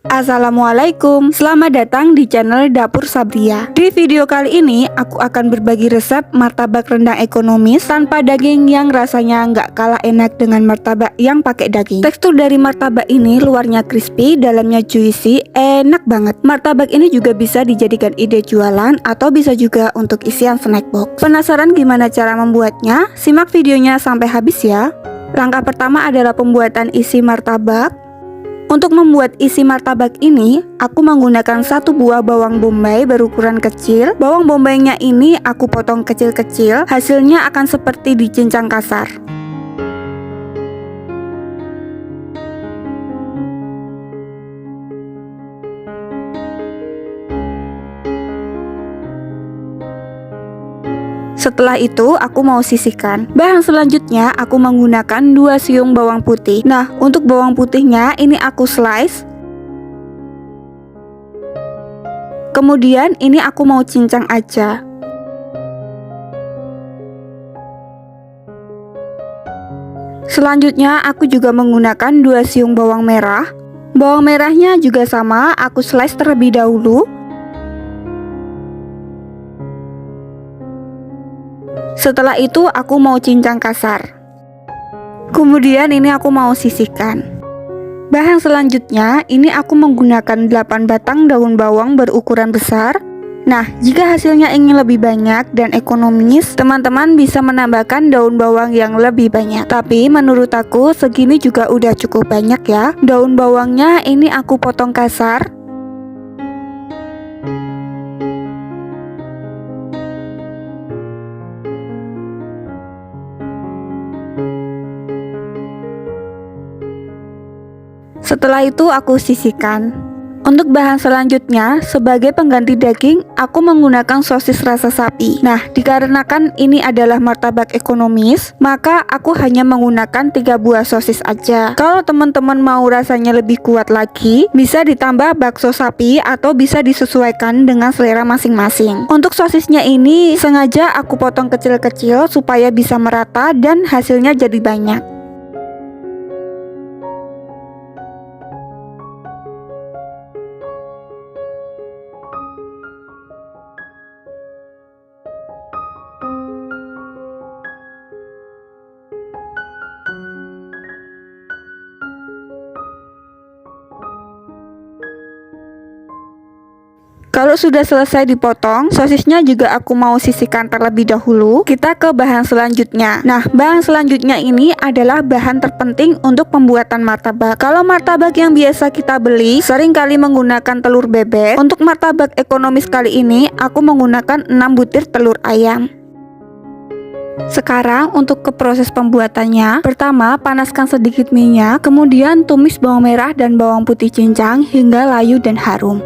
Assalamualaikum, selamat datang di channel Dapur Sabria. Di video kali ini, aku akan berbagi resep martabak rendang ekonomis tanpa daging yang rasanya nggak kalah enak dengan martabak yang pakai daging. Tekstur dari martabak ini luarnya crispy, dalamnya juicy, enak banget. Martabak ini juga bisa dijadikan ide jualan atau bisa juga untuk isian snack box. Penasaran gimana cara membuatnya? Simak videonya sampai habis ya. Langkah pertama adalah pembuatan isi martabak. Untuk membuat isi martabak ini, aku menggunakan 1 buah bawang bombay berukuran kecil. Bawang bombaynya ini aku potong kecil-kecil, hasilnya akan seperti dicincang kasar. Setelah itu aku mau sisihkan. Bahan selanjutnya aku menggunakan 2 siung bawang putih. Nah, untuk bawang putihnya ini aku slice. Kemudian ini aku mau cincang aja. Selanjutnya aku juga menggunakan 2 siung bawang merah. Bawang merahnya juga sama, aku slice terlebih dahulu. Setelah itu aku mau cincang kasar. Kemudian ini aku mau sisihkan. Bahan selanjutnya ini aku menggunakan 8 batang daun bawang berukuran besar. Nah, jika hasilnya ingin lebih banyak dan ekonomis, teman-teman bisa menambahkan daun bawang yang lebih banyak. Tapi menurut aku segini juga udah cukup banyak ya. Daun bawangnya ini aku potong kasar. Setelah itu aku sisihkan. Untuk bahan selanjutnya, sebagai pengganti daging, aku menggunakan sosis rasa sapi. Nah, dikarenakan ini adalah martabak ekonomis, maka aku hanya menggunakan 3 buah sosis aja. Kalau teman-teman mau rasanya lebih kuat lagi, bisa ditambah bakso sapi atau bisa disesuaikan dengan selera masing-masing. Untuk sosisnya ini sengaja aku potong kecil-kecil supaya bisa merata dan hasilnya jadi banyak. Kalau sudah selesai dipotong, sosisnya juga aku mau sisihkan terlebih dahulu. Kita ke bahan selanjutnya. Nah, bahan selanjutnya ini adalah bahan terpenting untuk pembuatan martabak. Kalau martabak yang biasa kita beli, seringkali menggunakan telur bebek. Untuk martabak ekonomis kali ini, aku menggunakan 6 butir telur ayam. Sekarang untuk ke proses pembuatannya. Pertama, panaskan sedikit minyak, kemudian tumis bawang merah dan bawang putih cincang hingga layu dan harum.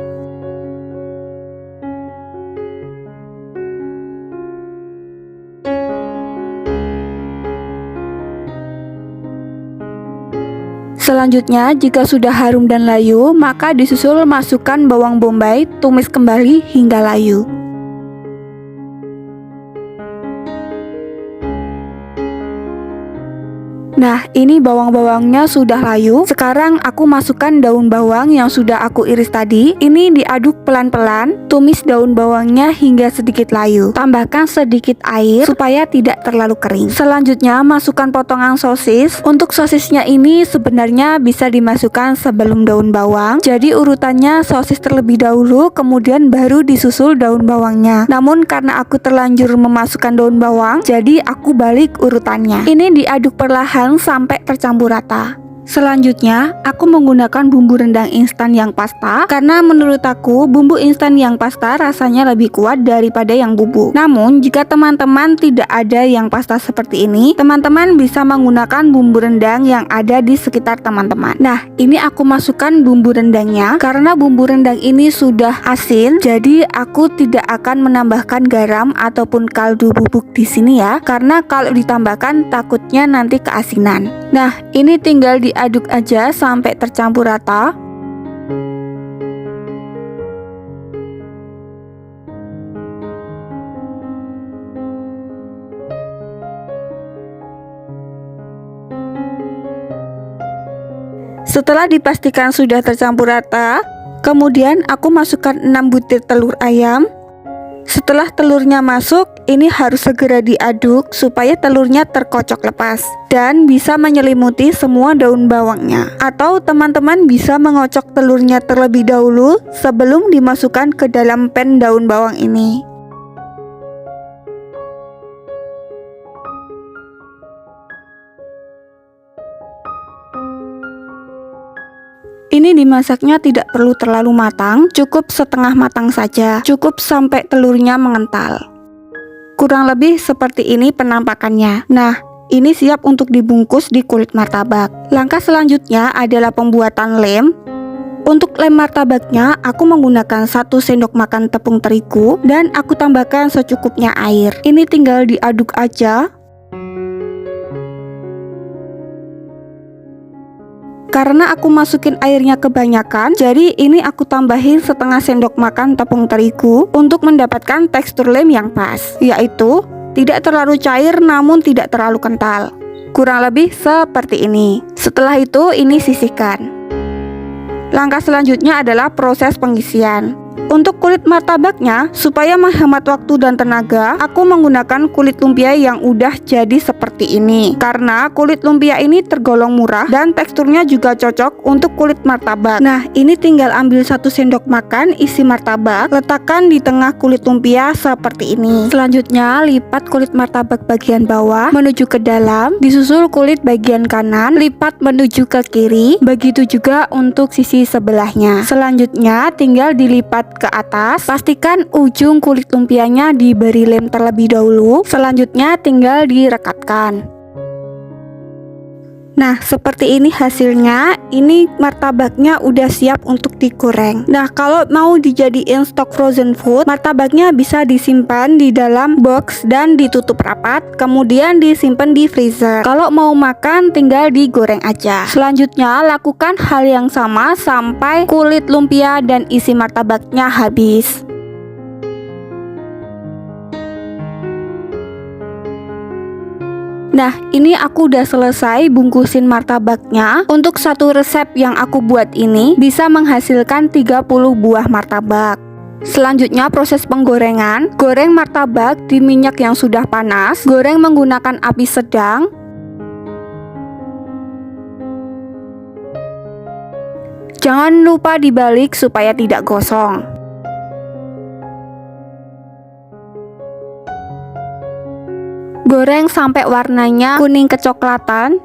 Selanjutnya, jika sudah harum dan layu, maka disusul masukkan bawang bombay, tumis kembali hingga layu. Nah, ini bawang-bawangnya sudah layu. Sekarang aku masukkan daun bawang yang sudah aku iris tadi. Ini diaduk pelan-pelan. Tumis daun bawangnya hingga sedikit layu. Tambahkan sedikit air supaya tidak terlalu kering. Selanjutnya, masukkan potongan sosis. Untuk sosisnya ini sebenarnya bisa dimasukkan sebelum daun bawang. Jadi urutannya sosis terlebih dahulu, kemudian baru disusul daun bawangnya. Namun karena aku terlanjur memasukkan daun bawang, jadi aku balik urutannya. Ini diaduk perlahan sampai tercampur rata. Selanjutnya, aku menggunakan bumbu rendang instan yang pasta karena menurut aku bumbu instan yang pasta rasanya lebih kuat daripada yang bubuk. Namun, jika teman-teman tidak ada yang pasta seperti ini, teman-teman bisa menggunakan bumbu rendang yang ada di sekitar teman-teman. Nah, ini aku masukkan bumbu rendangnya karena bumbu rendang ini sudah asin, jadi aku tidak akan menambahkan garam ataupun kaldu bubuk di sini ya, karena kalau ditambahkan takutnya nanti keasinan. Nah, ini tinggal diaduk aja sampai tercampur rata. Setelah dipastikan sudah tercampur rata, kemudian aku masukkan 6 butir telur ayam. Setelah telurnya masuk, ini harus segera diaduk supaya telurnya terkocok lepas dan bisa menyelimuti semua daun bawangnya. Atau teman-teman bisa mengocok telurnya terlebih dahulu sebelum dimasukkan ke dalam pan daun bawang ini. Ini dimasaknya tidak perlu terlalu matang, cukup setengah matang saja, cukup sampai telurnya mengental. Kurang lebih seperti ini penampakannya. Nah, ini siap untuk dibungkus di kulit martabak. Langkah selanjutnya adalah pembuatan lem. Untuk lem martabaknya, aku menggunakan 1 sendok makan tepung terigu dan aku tambahkan secukupnya air. Ini tinggal diaduk aja. Karena aku masukin airnya kebanyakan, jadi ini aku tambahin setengah sendok makan tepung terigu untuk mendapatkan tekstur lem yang pas, yaitu tidak terlalu cair namun tidak terlalu kental. Kurang lebih seperti ini. Setelah itu, ini sisihkan. Langkah selanjutnya adalah proses pengisian. Untuk kulit martabaknya, supaya menghemat waktu dan tenaga, aku menggunakan kulit lumpia yang udah jadi seperti ini. Karena kulit lumpia ini tergolong murah dan teksturnya juga cocok untuk kulit martabak. Nah, ini tinggal ambil 1 sendok makan isi martabak, letakkan di tengah kulit lumpia seperti ini. Selanjutnya, lipat kulit martabak bagian bawah menuju ke dalam, disusul kulit bagian kanan, lipat menuju ke kiri, begitu juga untuk sisi sebelahnya. Selanjutnya, tinggal dilipat ke atas, pastikan ujung kulit lumpianya diberi lem terlebih dahulu. Selanjutnya tinggal direkatkan. Nah, seperti ini hasilnya. Ini martabaknya udah siap untuk digoreng. Nah, kalau mau dijadiin stok frozen food, martabaknya bisa disimpan di dalam box dan ditutup rapat, kemudian disimpan di freezer. Kalau mau makan, tinggal digoreng aja. Selanjutnya, lakukan hal yang sama sampai kulit lumpia dan isi martabaknya habis. Nah, ini aku udah selesai bungkusin martabaknya. Untuk satu resep yang aku buat ini bisa menghasilkan 30 buah martabak. Selanjutnya proses penggorengan. Goreng martabak di minyak yang sudah panas. Goreng menggunakan api sedang. Jangan lupa dibalik supaya tidak gosong. Goreng sampai warnanya kuning kecoklatan.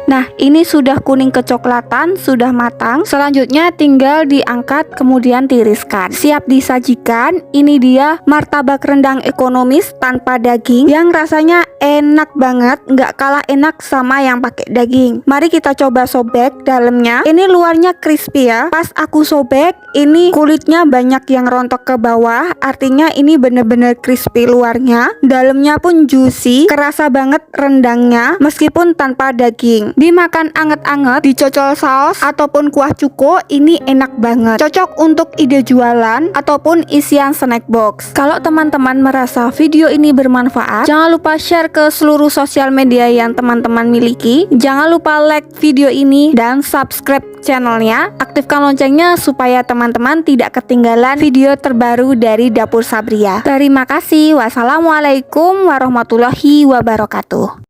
Nah, ini sudah kuning kecoklatan, sudah matang. Selanjutnya tinggal diangkat kemudian tiriskan. Siap disajikan. Ini dia martabak rendang ekonomis tanpa daging yang rasanya enak banget, nggak kalah enak sama yang pakai daging. Mari kita coba sobek dalamnya. Ini luarnya crispy ya. Pas aku sobek, ini kulitnya banyak yang rontok ke bawah. Artinya ini bener-bener crispy luarnya. Dalamnya pun juicy, kerasa banget rendangnya meskipun tanpa daging. Dimakan anget-anget, dicocol saus ataupun kuah cuko, ini enak banget. Cocok untuk ide jualan ataupun isian snack box. Kalau teman-teman merasa video ini bermanfaat, jangan lupa share ke seluruh sosial media yang teman-teman miliki. Jangan lupa like video ini dan subscribe channelnya. Aktifkan loncengnya supaya teman-teman tidak ketinggalan video terbaru dari Dapur Sabria. Terima kasih. Wassalamualaikum warahmatullahi wabarakatuh.